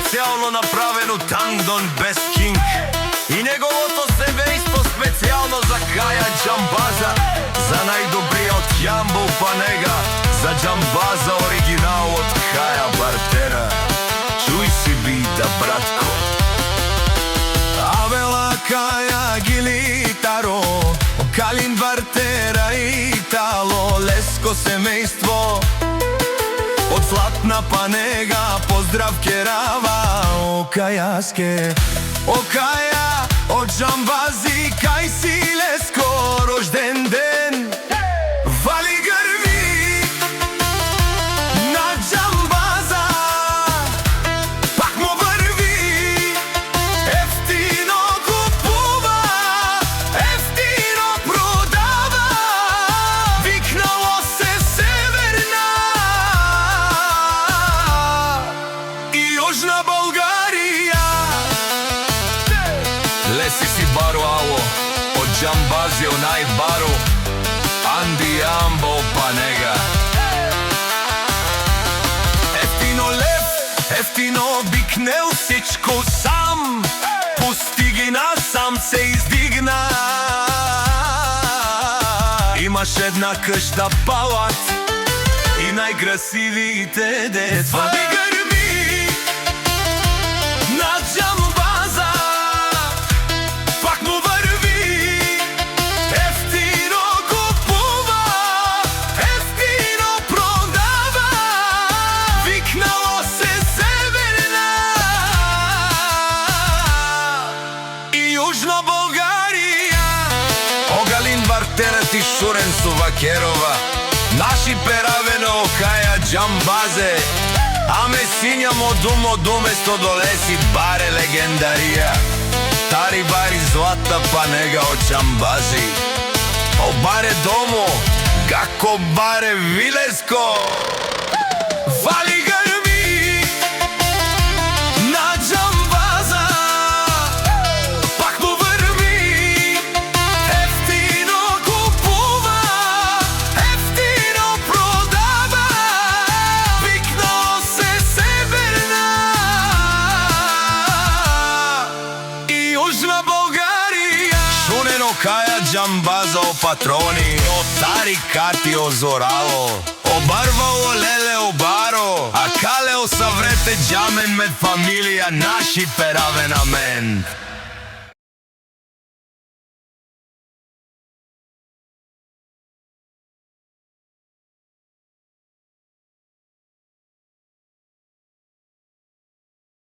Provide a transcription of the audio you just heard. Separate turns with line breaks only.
специјално направено тандон без кинг. И неговото семејство специјално за Каја Џамбаза, за најдобриот Јамбо Панега, за Џамбаза оригинал од Каја Бартера. Чуј си бита, братко. Авела Каја Гилитаро, Калин Бартера Итало, Леско семејство од Златна Панега, поздрав керава, о Кајаске, о Каја, о Џамбази, кај си Леско, рожден ден, вали грви на Џамбаза, пак му врви, ефтино купува, ефтино продава, викнало се Северна и Јужна Българија. Леси си баро ало, од Џамбази онај баро, Анди Јамбо Панега. Ефтино лев, ефтино бикнел сичко сам, пусти ги насам, се издигна. Имаш една къща палат и најкрасивите деца. Јужна Българија. Огалин Бартера ти Шурен Сувакерова, наши перавено Каја Џамбазе, аме сињамо думо место долеси баре легендарија. Тари бари Злата Панега од Џамбази, о баре домо, како баре Вилеско, вали грми на Џамбаза, пак му врви, ефтино купува, ефтино продава, викнало се Северна и Јужна Българија. Шунено Каја Џамбаза о патрони, о тари кати о зорало, обарвало леле обаро, а калео саврете џамен мед фамилија наши перавена мен.